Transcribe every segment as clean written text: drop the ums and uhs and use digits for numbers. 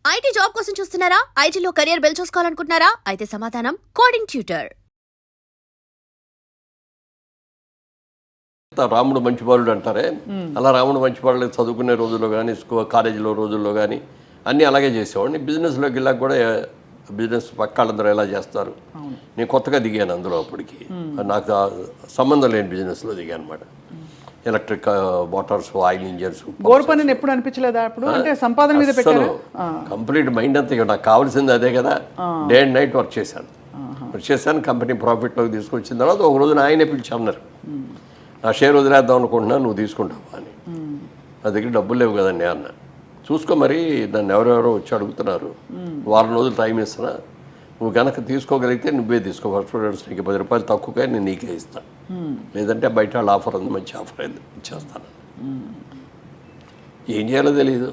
IT job కోసం చూస్తున్నారా? ఐటీలో కెరియర్ బిల్డ్ చూసుకోవాలనుకుంటున్నారా? అయితే సమాధానం కోడింగ్ ట్యూటర్. రాముడు మంచివాడు అంటారే, అలా రాముడు మంచివాళ్ళు చదువుకునే రోజుల్లో కానీ కాలేజీలో రోజుల్లో కానీ అన్నీ అలాగే చేసేవాడిని. బిజినెస్లోకి వెళ్ళాక కూడా బిజినెస్ పక్కాళ్ళందరూ ఎలా చేస్తారు, నేను కొత్తగా దిగాను అందులో. అప్పటికి నాకు సంబంధం లేని బిజినెస్లో దిగాను అనమాట. Electric Motors, oil engines. గోరు పని ఎప్పుడు అనిపించలేదా? అప్పుడు అంటే సంపాదన మీద పెట్టారు. కంప్లీట్ మైండ్ అంతా ఇక నాకు కావాల్సింది అదే కదా. డే అండ్ నైట్ వర్క్ చేశాను. కంపెనీ ప్రాఫిట్లోకి తీసుకొచ్చిన తర్వాత ఒక రోజున ఆయనే పిలిచి అన్నారు, నా షేర్ వదిలేద్దాం అనుకుంటున్నా, నువ్వు తీసుకుంటావా అని. నా దగ్గర డబ్బులు లేవు కదండి అన్న. చూసుకో మరి, నన్ను ఎవరెవరో వచ్చి అడుగుతున్నారు, వారం రోజులు టైం ఇస్తున్నా, నువ్వు కనుక తీసుకోగలిగితే నువ్వే తీసుకో. ఫస్ట్ ప్రొడక్ట్స్ నీకు 10 రూపాయలు తక్కువగా నేను నీకే ఇస్తాను, లేదంటే బయట వాళ్ళ ఆఫర్ ఉంది, మంచి ఆఫర్ అయింది, ఇచ్చేస్తాను. ఏం చేయాలో తెలియదు.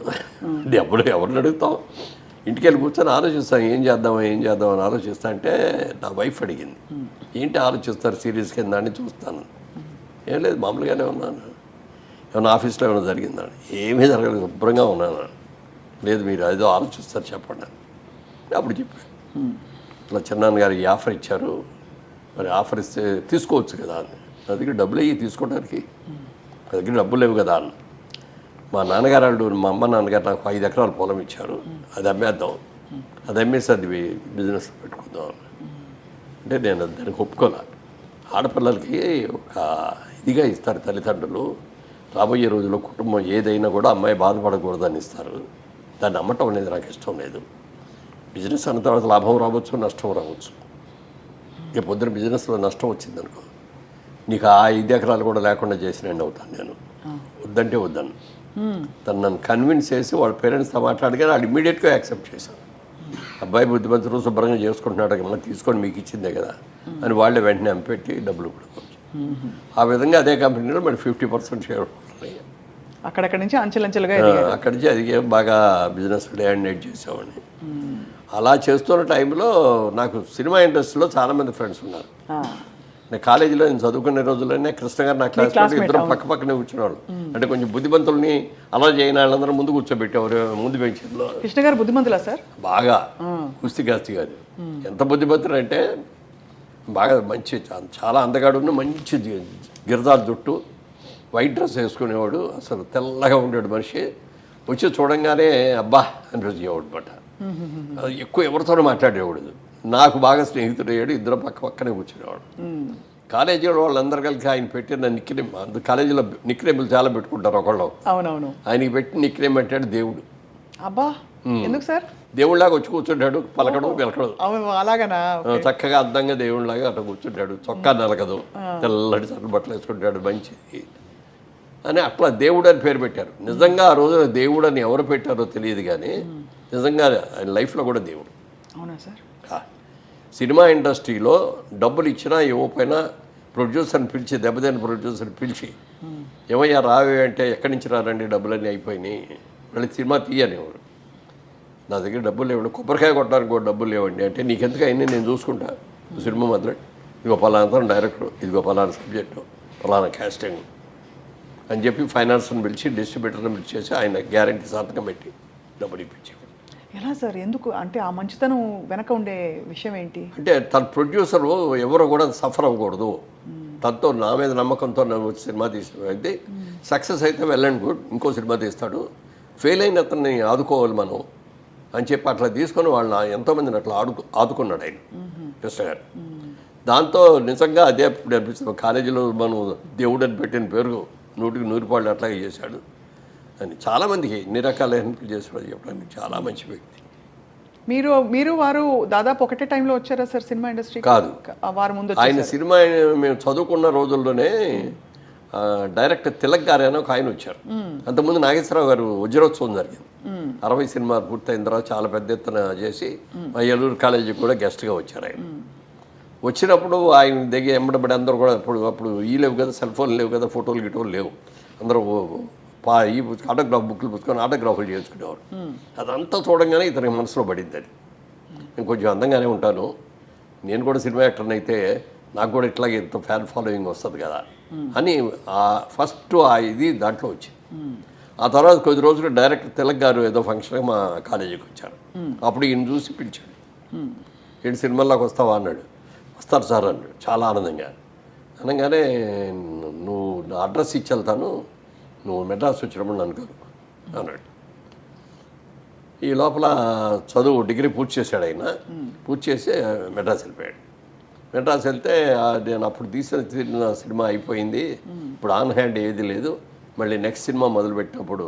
డబ్బులు ఎవరిని అడుగుతాం? ఇంటికి వెళ్ళి కూర్చొని ఆలోచిస్తాను, ఏం చేద్దామని ఆలోచిస్తా అంటే నా వైఫ్ అడిగింది, ఏంటి ఆలోచిస్తారు సీరియస్ కింద అని. చూస్తాను, ఏం లేదు, మామూలుగానే ఉన్నాను. ఏమైనా ఆఫీస్లో ఏమైనా జరిగిందని? ఏమీ జరగలేదు, శుభ్రంగా ఉన్నాను. లేదు, మీరు ఏదో ఆలోచిస్తారు చెప్పండి. అప్పుడు చెప్పాను, ఇలా చిన్నాన్నగారికి ఆఫర్ ఇచ్చారు, మరి ఆఫర్ ఇస్తే తీసుకోవచ్చు కదా అని. నా దగ్గర డబ్బులు అయ్యి తీసుకోవడానికి, నా దగ్గర డబ్బులు లేవు కదా అన్న. మా నాన్నగారు వాళ్ళు, మా అమ్మ నాన్నగారు నాకు 5 ఎకరాల పొలం ఇచ్చారు, అది అమ్మేద్దాం, అది అమ్మేసి అది బిజినెస్ పెట్టుకుందాం అంటే నేను దానికి ఒప్పుకోలే. ఆడపిల్లలకి ఒక ఇదిగా ఇస్తారు తల్లిదండ్రులు, రాబోయే రోజుల్లో కుటుంబం ఏదైనా కూడా అమ్మాయి బాధపడకూడదని ఇస్తారు. దాన్ని అమ్మటం అనేది నాకు ఇష్టం లేదు. బిజినెస్ అన్న తర్వాత లాభం రావచ్చు, నష్టం రావచ్చు. ఇక పొద్దున బిజినెస్లో నష్టం వచ్చిందనుకో, నీకు ఆ 5 ఎకరాలు కూడా లేకుండా చేసినండి అవుతాను నేను. వద్దంటే వద్దాను. తను నన్ను కన్విన్స్ చేసి వాళ్ళ పేరెంట్స్తో మాట్లాడితే వాళ్ళు ఇమీడియట్గా యాక్సెప్ట్ చేశాను. అబ్బాయి బుద్ధిమంతులు శుభ్రంగా చేసుకుంటున్నాడు, మళ్ళీ తీసుకొని మీకు ఇచ్చిందే కదా అని వాళ్ళే వెంటనే అమ్మిపెట్టి డబ్బులు కూడా వచ్చి ఆ విధంగా అదే కంపెనీలో మరి 50% షేర్ ఉన్నాయి. అక్కడక్కడి నుంచి అంచెలంచెలుగా అక్కడి నుంచి అది బాగా బిజినెస్ డే అండ్ నైట్ చేసేవాడిని. అలా చేస్తున్న టైంలో నాకు సినిమా ఇండస్ట్రీలో చాలామంది ఫ్రెండ్స్ ఉన్నారు. నేను కాలేజీలో నేను చదువుకునే రోజుల్లోనే కృష్ణ గారు నా క్లాస్ ఇద్దరు పక్కనే కూర్చునేవాళ్ళు. అంటే కొంచెం బుద్ధిమంతుల్ని అలా చేయని వాళ్ళందరూ ముందు కూర్చోబెట్టేవారు, ముందు బెంచ్లో. కృష్ణ గారు బుద్ధిమంతులా సార్? బాగా కుస్తీ కాదు. ఎంత బుద్ధిమంతులు అంటే బాగా మంచి, చాలా అందగాడు, మంచి గిరదాల జుట్టు, వైట్ డ్రెస్ వేసుకునేవాడు, అసలు తెల్లగా ఉండేవాడు మనిషి. వచ్చి చూడంగానే అబ్బా అనిపించేవాడు అనమాట. ఎక్కువ ఎవరితోనూ మాట్లాడేవాడు. నాకు బాగా స్నేహితుడు అయ్యాడు, ఇద్దరు పక్కనే కూర్చునేవాడు. కాలేజీలో వాళ్ళందరూ కలిసి ఆయన పెట్టిన నిక్నేమ్, కాలేజీలో నిక్నేమ్లు చాలా పెట్టుకుంటారు ఒకళ్ళు. అవునవును. ఆయనకి పెట్టి నిక్నేమ్ పెట్టాడు దేవుడు. అబ్బా, ఎందుకు సార్? దేవుళ్ళలాగా వచ్చి కూర్చుంటాడు, పలకడం వెలకడం. అలాగనా? చక్కగా అద్దంగా దేవుళ్ళలాగా అట్లా కూర్చుంటాడు, చొక్కా నలకదు, తెల్లటి చట్ట బట్టలు వేసుకుంటాడు, మంచిది అని. అట్లా దేవుడు అని పేరు పెట్టారు. నిజంగా ఆ రోజున దేవుడు అని ఎవరు పెట్టారో తెలియదు, కానీ నిజంగా ఆయన లైఫ్లో కూడా దేవుడు. అవునా సార్? సినిమా ఇండస్ట్రీలో డబ్బులు ఇచ్చినా ఇవ్వకపోయినా ప్రొడ్యూసర్ని పిలిచి, దెబ్బతిన్న ప్రొడ్యూసర్ని పిలిచి, ఏమయ్యా రావే అంటే, ఎక్కడి నుంచి రారండి, డబ్బులన్నీ అయిపోయినాయి, మళ్ళీ సినిమా తీయనివ్వరు. నా దగ్గర డబ్బులు లేవండి, కొబ్బరికాయ కొట్టడానికి కూడా డబ్బులు లేవండి అంటే, నీకెందుకు అయినా నేను చూసుకుంటా, సినిమా మాత్రం ఇదిగో పలానా డైరెక్టర్, ఇదిగో పలానా సబ్జెక్టు, పలానా క్యాస్టింగ్ అని చెప్పి ఫైనాన్స్ని పిలిచి, డిస్ట్రిబ్యూటర్ని పిలిచేసి ఆయన గ్యారంటీ సంతకం పెట్టి డబ్బులు ఇప్పించేవాడు. ఎలా సార్? ఎందుకు అంటే ఆ మంచితనం వెనక ఉండే విషయం ఏంటి? అంటే తన ప్రొడ్యూసరు ఎవరు కూడా సఫర్ అవ్వకూడదు, తనతో నా మీద నమ్మకంతో వచ్చి సినిమా తీసిన వ్యక్తి సక్సెస్ అయితే వెల్ అండ్ గుడ్, ఇంకో సినిమా తీస్తాడు, ఫెయిల్ అయిన అతన్ని ఆదుకోవాలి మనం అని చెప్పి అట్లా తీసుకొని వాళ్ళని ఎంతోమందిని అట్లా ఆదుకున్నాడు ఆయన కృష్ణ గారు. దాంతో నిజంగా అదే అనిపిస్తుంది, కాలేజీలో మనం దేవుడు అని పెట్టిన పేరు 100కి 100 పాళ్ళు అట్లాగే చేశాడు అని చాలామందికి ఎన్ని రకాల హెల్ప్ చేశాడు చెప్పడానికి. చాలా మంచి వ్యక్తి. మీరు వారు దాదాపు ఒకటే టైంలో వచ్చారా సార్ సినిమా ఇండస్ట్రీ? కాదు, వారు ముందు. ఆయన సినిమా మేము చదువుకున్న రోజుల్లోనే డైరెక్టర్ తిలక్ గారు అని ఒక ఆయన వచ్చారు. అంతకుముందు నాగేశ్వరరావు గారు వజ్రోత్సవం జరిగింది, 60 సినిమాలు పూర్తయిన తర్వాత చాలా పెద్ద ఎత్తున చేసి మా ఏలూరు కాలేజీకి కూడా గెస్ట్గా వచ్చారు. ఆయన వచ్చినప్పుడు ఆయన దగ్గర ఎంబడబడి అందరూ కూడా అప్పుడు లేవు కదా, సెల్ ఫోన్ లేవు కదా, ఫోటోలు గిటోలు లేవు, అందరూ ఈ ఆటోగ్రాఫ్ బుక్లు పుచ్చుకొని ఆటోగ్రాఫ్లు చేసుకునేవారు. అదంతా చూడంగానే ఇతనికి మనసులో పడింది. అది నేను కొంచెం అందంగానే ఉంటాను, నేను కూడా సినిమా యాక్టర్ని అయితే నాకు కూడా ఇట్లాగే ఇంత ఫ్యాన్ ఫాలోయింగ్ వస్తుంది కదా అని ఫస్ట్ ఇది దాంట్లో వచ్చింది. ఆ తర్వాత కొద్ది రోజులు డైరెక్టర్ తిలక్ గారు ఏదో ఫంక్షన్కి మా కాలేజీకి వచ్చారు. అప్పుడు ఈయన చూసి పిలిచాడు, ఏంటి సినిమాల్లోకి వస్తావా అన్నాడు. వస్తారు సార్ అన్నాడు చాలా ఆనందంగా. అనగానే నువ్వు నా అడ్రస్ ఇచ్చి వెళ్తాను, నువ్వు మెడ్రాస్ వచ్చినప్పుడు నన్ను కలుగు అన్నాడు. ఈ లోపల చదువు డిగ్రీ పూర్తి చేశాడు ఆయన. పూర్తి చేసి మెడ్రాస్ వెళ్ళిపోయాడు. మెడ్రాస్ వెళ్తే నేను అప్పుడు తీసిన సినిమా అయిపోయింది, ఇప్పుడు ఆన్ హ్యాండ్ ఏది లేదు, మళ్ళీ నెక్స్ట్ సినిమా మొదలుపెట్టినప్పుడు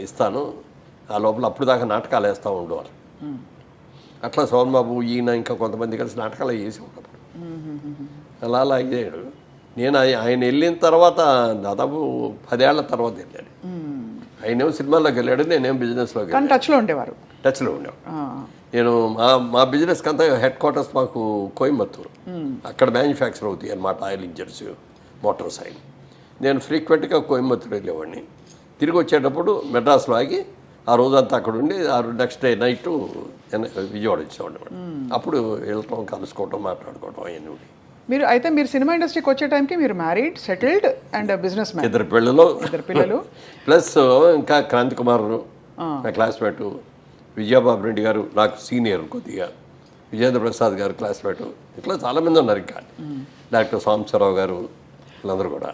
ఇస్తాను, ఆ లోపల అప్పుడు దాకా నాటకాలు వేస్తూ ఉండేవారు. అట్లా సోమన్ బాబు ఈయన ఇంకా కొంతమంది కలిసి నాటకాలు వేసేవాడు. అలా అయ్యాడు. నేను ఆయన వెళ్ళిన తర్వాత దాదాపు 10 ఏళ్ల తర్వాత వెళ్ళాడు. ఆయనేమో సినిమాల్లోకి వెళ్ళాడు, నేనేం బిజినెస్లోకి వెళ్ళాను. టచ్లో ఉండేవారు. నేను మా బిజినెస్కి అంతా హెడ్ క్వార్టర్స్ మాకు కోయంబత్తూరు, అక్కడ మ్యానుఫ్యాక్చర్ అవుతాయి అన్నమాట ఆయిల్ ఇంజన్స్, మోటార్స్ ఆయిల్. నేను ఫ్రీక్వెంట్గా కోయంబత్తూరు వెళ్ళేవాడిని. తిరిగి వచ్చేటప్పుడు మెడ్రాస్లో ఆగి ఆ రోజంతా అక్కడ ఉండి నెక్స్ట్ డే నైట్ విజయవాడ వచ్చేవాడిని. అప్పుడు వెళ్ళటం, కలుసుకోవటం, మాట్లాడుకోవటం అవన్నీ. మీరు సినిమా ఇండస్ట్రీకి వచ్చే టైంకి మీరు married, settled and business man, 2 పిల్లలు ప్లస్ ఇంకా క్రాంతి కుమార్ నా క్లాస్మేటు, విజయబాబు రెడ్డి గారు నాకు సీనియర్ కొద్దిగా, విజేంద్ర ప్రసాద్ గారు క్లాస్మేటు, ఇట్లా చాలామంది ఉన్నారు. ఇంకా డాక్టర్ సాంబశివరావు గారు, వీళ్ళందరూ కూడా.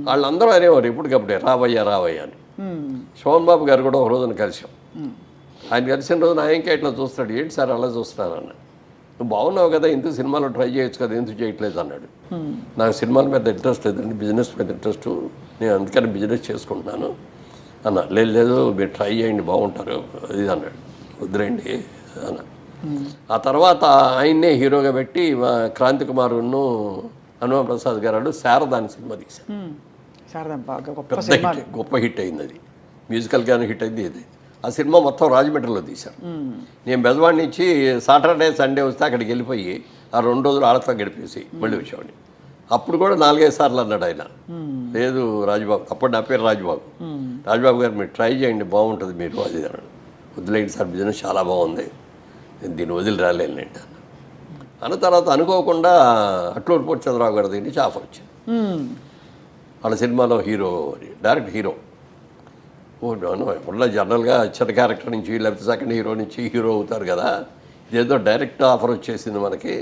వాళ్ళందరూ అనేవారు ఇప్పటికప్పుడే రావయ్యా అని. సోమన్ బాబు గారు కూడా ఒక రోజున కలిసాం. ఆయన కలిసిన రోజున ఆయనకే ఇట్లా చూస్తాడు, ఏంటి సార్ అలా చూస్తున్నారు అన్న, నువ్వు బాగున్నావు కదా, ఇంత సినిమాలో ట్రై చేయొచ్చు కదా, ఎందుకు చేయట్లేదు అన్నాడు. నాకు సినిమాల మీద ఇంట్రెస్ట్ లేదండి, బిజినెస్ మీద ఇంట్రెస్ట్, నేను అందుకని బిజినెస్ చేసుకుంటున్నాను అన్న. లేదు మీరు ట్రై చేయండి బాగుంటారు అది అన్నాడు. వద్దులేండి అన్న. ఆ తర్వాత ఆయన్నే హీరోగా పెట్టి క్రాంతి కుమారును హనుమ ప్రసాద్ గారు శారద అని సినిమా తీశారు. గొప్ప హిట్ అయింది అది, మ్యూజికల్గానే హిట్ అయింది ఇది. ఆ సినిమా మొత్తం రాజమండ్రిలో తీశారు. నేను బెజవాడ నుంచి సాటర్డే సండే వస్తే అక్కడికి వెళ్ళిపోయి ఆ 2 రోజులు ఆడతా గడిపేసి మళ్ళీ వచ్చేవాడిని. అప్పుడు కూడా 4-5 సార్లు అన్నాడు ఆయన, లేదు రాజుబాబు, అప్పుడు నా పేరు రాజుబాబు గారు మీరు ట్రై చేయండి బాగుంటుంది మీరు అది అన్నాడు. వదిలేండి సార్ బిజినెస్ చాలా బాగుంది, నేను దీన్ని వదిలి రాలేనండి అన్న. తర్వాత అనుకోకుండా అట్లూరు చంద్రరావు గారి దగ్గర నుంచి ఆఫర్ వచ్చింది. వాళ్ళ సినిమాలో హీరో, డైరెక్ట్ హీరో. ఇప్పుడు జనరల్గా చిన్న క్యారెక్టర్ నుంచి లేకపోతే సెకండ్ హీరో నుంచి హీరో అవుతారు కదా, ఇదేదో డైరెక్ట్ ఆఫర్ వచ్చేసింది మనకి,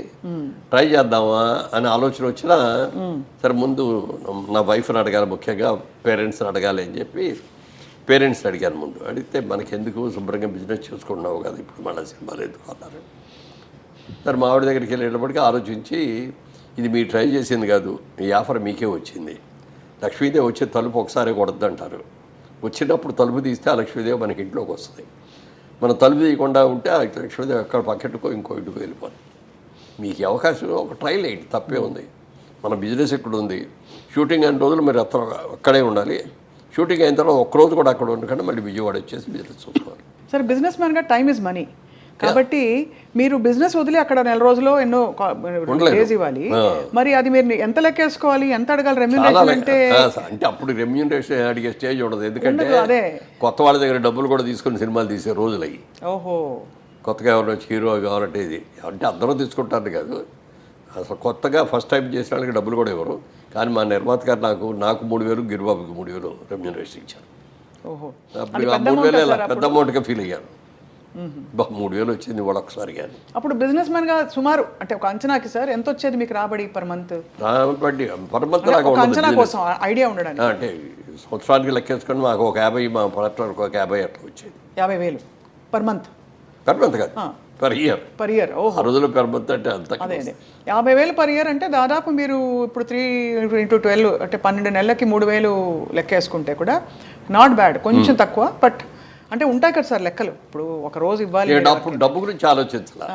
ట్రై చేద్దామా అని ఆలోచన వచ్చినా సరే ముందు నా వైఫ్ని అడగాలి, ముఖ్యంగా పేరెంట్స్ని అడగాలి అని చెప్పి పేరెంట్స్ని అడిగాను. ముందు అడిగితే మనకి ఎందుకు, శుభ్రంగా బిజినెస్ చేసుకుంటున్నావు కదా, ఇప్పుడు మళ్ళీ సినిమాలు ఎందుకు అన్నారు. సరే మా ఆవిడ దగ్గరికి వెళ్ళేటప్పటికీ ఆలోచించి, ఇది మీరు ట్రై చేసింది కాదు, ఈ ఆఫర్ మీకే వచ్చింది, లక్ష్మీదేవి వచ్చే తలుపు ఒకసారి కొడద్దంటారు, వచ్చినప్పుడు తలుపు తీస్తే ఆ లక్ష్మీదేవి మనకి ఇంట్లోకి వస్తుంది, మనం తలుపు తీయకుండా ఉంటే ఆ లక్ష్మీదేవి అక్కడ పక్కెట్టుకో ఇంకో ఇంటికి వెళ్ళిపోతుంది, మీకు అవకాశం ఒక ట్రైల్ వేయండి, తప్పే ఉంది, మన బిజినెస్ ఇక్కడ ఉంది, షూటింగ్ అయిన రోజులు మీరు అక్కడే ఉండాలి, షూటింగ్ అయిన తర్వాత ఒక్కరోజు కూడా అక్కడ ఉండకుండా మళ్ళీ విజయవాడ వచ్చేసి బిజినెస్ చూసుకోవాలి. సరే బిజినెస్ మ్యాన్గా టైమ్ ఇస్ మనీ కాబట్టి మీరు బిజినెస్ వదిలి అక్కడ 4 రోజులు ఎన్నో డేస్ ఇవ్వాలి, మరి అది మీరు ఎంత లెక్కేసుకోవాలి, ఎంత అడగాలి రెమ్యూనరేషన్ అంటే అప్పుడు రెమ్యూనరేషన్ అడిగే స్టేజ్ ఉండదు, ఎందుకంటే కొత్త వాళ్ళ దగ్గర డబ్బులు కూడా తీసుకుని సినిమాలు తీసే రోజులు అయ్యి. ఓహో, కొత్తగా ఎవరు వచ్చి హీరో కావాలంటే ఇది అంటే అందరూ తీసుకుంటారు కాదు, అసలు కొత్తగా ఫస్ట్ టైం చేసిన వాళ్ళకి డబ్బులు కూడా ఇవ్వరు. కానీ మా నిర్మాత గారు నాకు 3,000, గిరిబాబుకి 3,000 రెమ్యూనరేషన్ ఇచ్చారు. ఓహో, అప్పుడు ఆ 3,000 పెద్ద అమౌంట్గా ఫీల్ అయ్యాను. 3,000 వచ్చింది వాళ్ళు ఒకసారి. కానీ అప్పుడు బిజినెస్ మ్యాన్ గా సుమారు అంటే ఒక అంచనాకి సార్ ఎంత వచ్చేది మీకు రాబడి పర్ మంత్? పర్ మంత్ లాగా అంచనా కోసం ఐడియా ఉండడానికి అంటే సంవత్సరానికి లెక్కేసుకొని మాకు ఒక 50, మా ప్రొడక్టర్కి ఒక 50 అట్లా వచ్చేది. 50,000 పర్ మంత్? పర్ మంత్ కాదు, పర్ ఇయర్. ఓహో, 6 రోజులు పర్ మంత్ అంటే అంత. అదే 50,000 పర్ ఇయర్ అంటే దాదాపు మీరు ఇప్పుడు 3 × 12 అంటే 12 నెలలకి 3,000 లెక్కేసుకుంటే కూడా నాట్ బ్యాడ్, కొంచెం తక్కువ. బట్ అంటే ఉంటాయి కదా సార్ లెక్కలు, ఇప్పుడు ఒక రోజు ఇవ్వాలి. అప్పుడు డబ్బు గురించి ఆలోచించాల,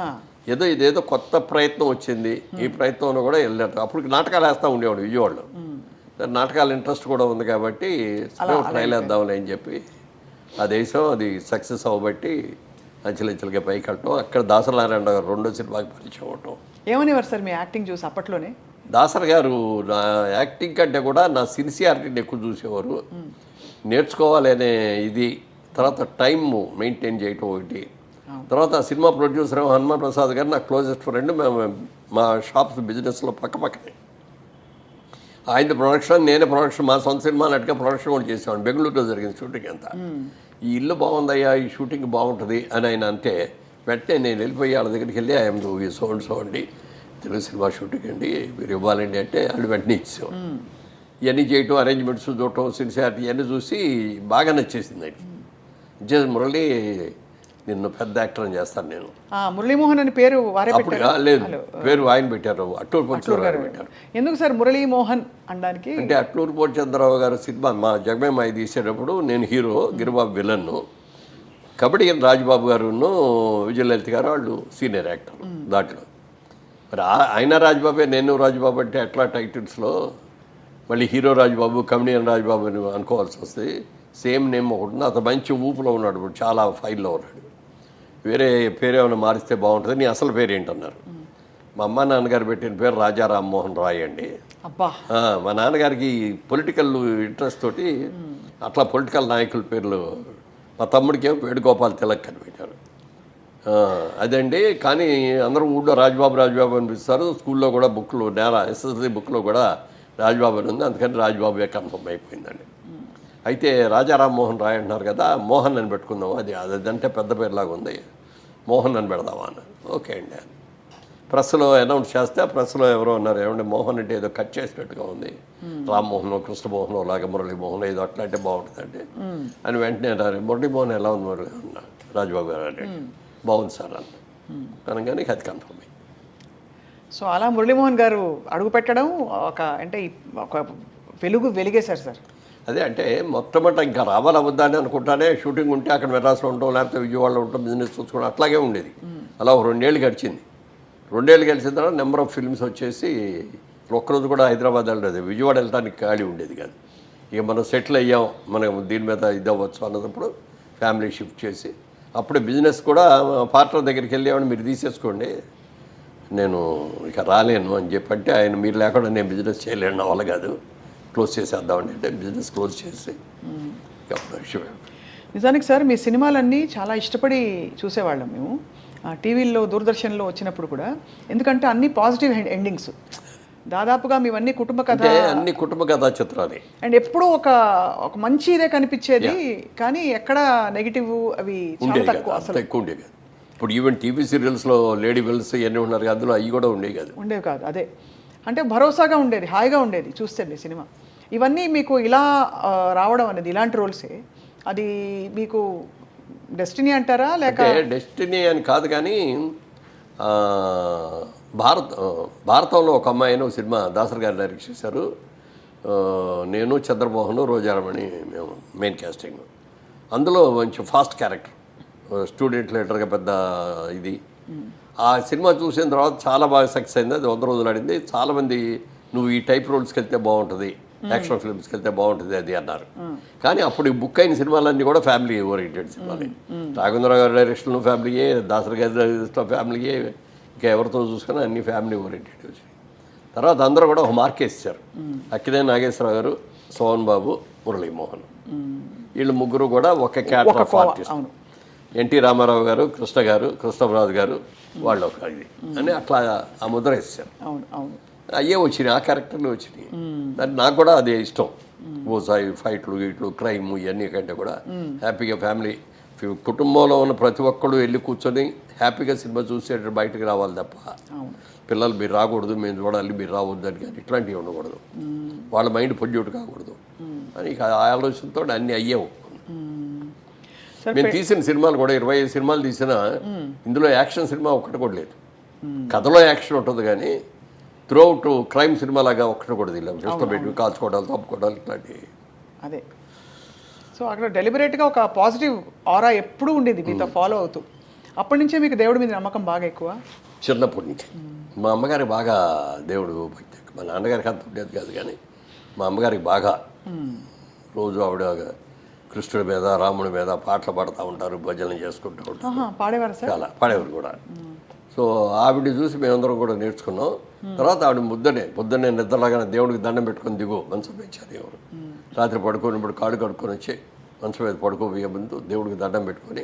ఇదేదో కొత్త ప్రయత్నం వచ్చింది, ఈ ప్రయత్నంలో కూడా వెళ్ళారు. అప్పుడు నాటకాలు వేస్తూ ఉండేవాడు విజయవాడలో, నాటకాలు ఇంట్రెస్ట్ కూడా ఉంది కాబట్టి ట్రైల్ వేద్దాంలే అని చెప్పి ఆ దేశం అది సక్సెస్ అవ్వబట్టి అంచెలంచెలుగా పైకి వెళ్ళటం. అక్కడ దాసనారాయణ గారు 2వ సినిమాకి పరిచయం అవటం. ఏమనేవారు సార్ మీ యాక్టింగ్ చూసి అప్పట్లోనే? దాసర్ గారు నా యాక్టింగ్ కంటే కూడా నా సిన్సియారిటీని ఎక్కువ చూసేవారు, నేర్చుకోవాలి అనే ఇది, తర్వాత టైం మెయింటైన్ చేయటం ఒకటి. తర్వాత సినిమా ప్రొడ్యూసర్ హనుమాన్ ప్రసాద్ గారు నాకు క్లోజెస్ట్ ఫ్రెండ్, మేము మా షాప్స్ బిజినెస్లో పక్కపక్కనే. ఆయన ప్రొడక్షన్ నేనే ప్రొడక్షన్ మా సొంత సినిమా నటుగా ప్రొడక్షన్ కూడా చేసేవాడిని. బెంగళూరులో జరిగింది షూటింగ్ అంతా. ఈ ఇల్లు బాగుందయ్యా, ఈ షూటింగ్ బాగుంటుంది అని ఆయన అంటే వెంటనే నేను వెళ్ళిపోయి వాళ్ళ దగ్గరికి వెళ్ళి ఐఎమ్ సో అండ్ సో అండి, తెలుగు సినిమా షూటింగ్ అండి, మీరు ఇవ్వాలండి అంటే వాళ్ళు వెంటనే ఇచ్చేవాడు. ఇవన్నీ చేయటం, అరేంజ్మెంట్స్ చూడటం, సిన్సియారిటీ ఇవన్నీ చూసి బాగా నచ్చేసింది ఆయనకి. ఇచ్చేసి మురళి నిన్ను పెద్ద యాక్టర్ అని చేస్తాను నేను. మురళీమోహన్ అని పేరు వారే అప్పుడు లేదు, పేరు ఆయన పెట్టారు, అట్లూరు పోచంద్రరావు గారు పెట్టారు. ఎందుకు సార్ మురళీమోహన్ అనడానికి? అంటే అట్లూరు పోచంద్రరావు గారు సినిమా మా జగమేమాయి తీసేటప్పుడు నేను హీరో, గిరిబాబు విలన్ను, కబడ్డీ రాజబాబు గారును విజయలలిత గారు వాళ్ళు సీనియర్ యాక్టర్ దాంట్లో. మరి ఆయన రాజబాబే, నేను రాజబాబు అంటే ఎట్లా టైటిల్స్లో మళ్ళీ హీరో రాజబాబు, కమెడియన్ రాజబాబు అని అనుకోవాల్సి వస్తే సేమ్ నేమ్ ఒకటి ఉంది. అతను మంచి ఊపులో ఉన్నాడు, ఇప్పుడు చాలా ఫైల్లో ఉన్నాడు. వేరే పేరు ఏమైనా మారిస్తే బాగుంటుంది, నీ అసలు పేరు ఏంటన్నారు. మా అమ్మ నాన్నగారు పెట్టిన పేరు రాజా రామ్మోహన్ రాయ్ అండి. అబ్బా, మా నాన్నగారికి పొలిటికల్ ఇంట్రెస్ట్ తోటి అట్లా పొలిటికల్ నాయకుల పేర్లు, మా తమ్ముడికి వేణుగోపాల్ తిలక్ అని పెట్టారు. అదండి. కానీ అందరూ ఊళ్ళో రాజబాబు రాజబాబు అనిపిస్తారు. స్కూల్లో కూడా బుక్లు, ఎస్ఎస్ఎల్సీ బుక్లో కూడా రాజబాబు అని ఉంది, అందుకని రాజబాబుయే కన్ఫర్మ్ అయిపోయిందండి. అయితే రాజా రామ్మోహన్ రాయ్ అంటున్నారు కదా, మోహన్ అని పెట్టుకుందాం, అదంటే పెద్ద పేరులాగా ఉంది, మోహన్ అని పెడదామా అని. ఓకే అండి అని ప్రెస్లో అనౌన్స్ చేస్తే ప్రెస్లో ఎవరో అన్నారు, ఏమంటే మోహన్ అంటే ఏదో కట్ చేసినట్టుగా ఉంది, రామ్మోహన్ కృష్ణమోహన్ లాగా మురళీమోహన్ ఏదో అట్లా అంటే బాగుంటుందండి అని వెంటనే అన్నారు. మురళీమోహన్ ఎలా ఉంది మురళి అన్న రాజబాబు గారు అంటే బాగుంది సార్ అన్న అనగానే అది కన్ఫర్మ్ అయింది. సో అలా మురళీమోహన్ గారు అడుగు పెట్టడం ఒక వెలిగేశారు సార్. అదే అంటే మొట్టమొదట ఇంకా రావాలవద్దా అని అనుకుంటానే షూటింగ్ ఉంటే అక్కడ మెడ్రాస్లో ఉంటాం, లేకపోతే విజయవాడలో ఉంటాం, బిజినెస్ చూసుకోవడం అట్లాగే ఉండేది. అలా 2 ఏళ్ళు గడిచింది. 2 ఏళ్ళు గడిచిన తర్వాత నెంబర్ ఆఫ్ ఫిల్మ్స్ వచ్చేసి ఒక్కరోజు కూడా హైదరాబాద్ వెళ్ళలేదు, విజయవాడ వెళ్ళడానికి ఖాళీ ఉండేది కాదు. ఇక మనం సెటిల్ అయ్యాం, మనం దీని మీద ఇది అవ్వచ్చు అన్నప్పుడు ఫ్యామిలీ షిఫ్ట్ చేసి అప్పుడే బిజినెస్ కూడా పార్ట్నర్ దగ్గరికి వెళ్ళేవాడిని, మీరు తీసేసుకోండి నేను ఇక రాలేను అని చెప్పంటే ఆయన మీరు లేకుండా నేను బిజినెస్ చేయలేను, నా వల్ల కాదు, క్లోజ్ చేసేద్దామండి అంటే బిజినెస్ క్లోజ్ చేసి నిజానికి సార్ మీ సినిమాలన్నీ చాలా ఇష్టపడి చూసేవాళ్ళం మేము టీవీల్లో, దూరదర్శన్లో వచ్చినప్పుడు కూడా. ఎందుకంటే అన్ని పాజిటివ్ ఎండింగ్స్, దాదాపుగా మీవన్నీ కుటుంబ కథ, అన్ని కుటుంబ కథా చిత్రాలు. అండ్ ఎప్పుడూ ఒక మంచి ఇదే కనిపించేది, కానీ ఎక్కడ నెగిటివ్ అవి చాలా తక్కువ, అసలు ఎక్కువ ఉండేవి కాదు. ఇప్పుడు ఈవెన్ టీవీ సీరియల్స్లో లేడీ వెల్స్ ఇవన్నీ ఉన్నారు కదా, అందులో అవి కూడా ఉండేవి కాదు. అదే అంటే భరోసాగా ఉండేది, హాయిగా ఉండేది చూస్తే మీ సినిమా. ఇవన్నీ మీకు ఇలా రావడం అనేది, ఇలాంటి రోల్సే, అది మీకు డెస్టినీ అంటారా లేక? డెస్టినీ అని కాదు, కానీ భారతంలో ఒక అమ్మాయిని ఒక సినిమా దాసరి గారు డైరెక్ట్ చేశారు. నేను, చంద్రమోహన్, రోజారమణి మేము మెయిన్ క్యాస్టింగ్. అందులో మంచి ఫాస్ట్ క్యారెక్టర్, స్టూడెంట్ లీడర్గా పెద్ద ఇది. ఆ సినిమా చూసిన తర్వాత చాలా బాగా సక్సెస్ అయింది. అది 100 రోజులు ఆడింది. చాలామంది నువ్వు ఈ టైప్ రోల్స్కి వెళ్తే బాగుంటుంది, యాక్షన్ ఫిల్మ్స్కి వెళ్తే బాగుంటుంది అది అన్నారు. కానీ అప్పుడు ఈ బుక్ అయిన సినిమాలన్నీ కూడా ఫ్యామిలీ ఓరియంటెడ్ సినిమాలే. రాఘవేంద్రరావు గారి డైరెక్షన్లో ఫ్యామిలీయే, దాసరి గారి డైరెక్షన్లో ఫ్యామిలీయే, ఇంకా ఎవరితో చూసుకున్నా అన్ని ఫ్యామిలీ ఓరియంటెడ్ వచ్చాయి. తర్వాత అందరూ కూడా ఒక మార్కేసారు. అక్కినే నాగేశ్వరరావు గారు, సోహన్ బాబు, మురళీమోహన్, వీళ్ళు ముగ్గురు కూడా ఒక character of artist. NT Rama Rao, Krishna గారు, కృష్ణరాజు గారు, వాళ్ళు ఒక ఇది అని అట్లా ఆ ముద్ర వేసారు. అయ్యే వచ్చినాయి, ఆ క్యారెక్టర్లు వచ్చినాయి. దాన్ని నాకు కూడా అదే ఇష్టం. ఓసాయి ఫైట్లు, గీట్లు, క్రైమ్ ఇవన్నీ కంటే కూడా హ్యాపీగా ఫ్యామిలీ, కుటుంబంలో ఉన్న ప్రతి ఒక్కళ్ళు వెళ్ళి కూర్చొని హ్యాపీగా సినిమా చూసేటట్టు బయటకు రావాలి తప్ప పిల్లలు మీరు రాకూడదు, మేము చూడాలి, మీరు రావద్దు అని కానీ ఇట్లాంటివి ఉండకూడదు, వాళ్ళ మైండ్ పొల్యూట్ కాకూడదు అని ఆ ఆలోచనతో అన్నీ అయ్యేవు. మేము తీసిన సినిమాలు కూడా 25 సినిమాలు తీసినా ఇందులో యాక్షన్ సినిమా ఒక్కటి కూడా లేదు. కథలో యాక్షన్ ఉంటుంది కానీ త్రూఅవుట్ క్రైమ్ సినిమా లాగా ఒక్కటి కూడా తెలియదు. ఇష్టపెట్టి కాల్చుకోవడాలు, తప్పుకోవడాలు ఇట్లాంటివి. అదే సో అక్కడ డెలిబరేట్గా ఒక పాజిటివ్ ఆరా ఎప్పుడూ ఉండేది మీతో ఫాలో అవుతూ. అప్పటి నుంచే మీకు దేవుడి మీద నమ్మకం బాగా ఎక్కువ? చిన్నప్పటి నుంచి. మా అమ్మగారికి బాగా దేవుడు భక్తి, మా నాన్నగారికి అంత ఉండేది కాదు, కానీ మా అమ్మగారికి బాగా. రోజు ఆవిడ కృష్ణుడి మీద, రాముడి మీద పాటలు పాడుతూ ఉంటారు, భజనలు చేసుకుంటూ ఉంటారు. పాడేవారు సార్? చాలా పాడేవారు కూడా. సో ఆవిడని చూసి మేమందరం కూడా నేర్చుకున్నాం. తర్వాత ఆవిడ పొద్దున్నే నిద్రలాగానే దేవుడికి దండం పెట్టుకొని దిగు మంచం పెంచారు. ఎవరు రాత్రి పడుకున్నప్పుడు కాళ్ళు కడుక్కొని వచ్చి మంచం మీద పడుకోబోయే ముందు దేవుడికి దండం పెట్టుకొని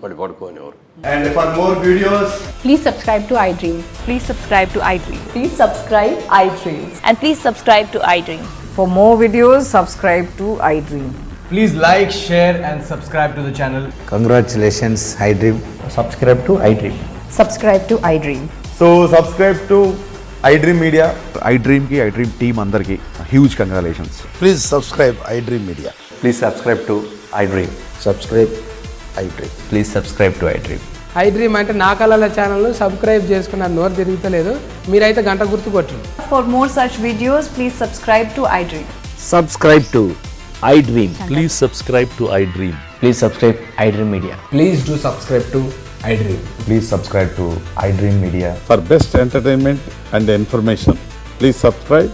మళ్ళీ పడుకోనేవారు. And for more videos, Please subscribe to iDream. Please subscribe to iDream. Please subscribe iDream. And please subscribe to iDream. For more videos, subscribe to iDream. please like, share and subscribe to the channel. Congratulations, iDream. Subscribe to iDream. Subscribe to iDream. So subscribe to iDream Media. iDream team అందరికి huge congratulations. Please subscribe iDream Media. Please subscribe to iDream. Subscribe iDream. Please subscribe to iDream. iDream అంటే నా కళల channel subscribe చేసుకున్న నోరు తిరుగుతలేదు, మీరైతే గంట గుర్తు కొట్టండి. For more such videos, please subscribe to iDream. Subscribe to iDream. Please subscribe to iDream. Please subscribe iDream Media. Please do subscribe to iDream. Please subscribe to iDream Media. For best entertainment and information, please subscribe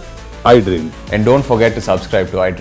iDream. And don't forget to subscribe to iDream.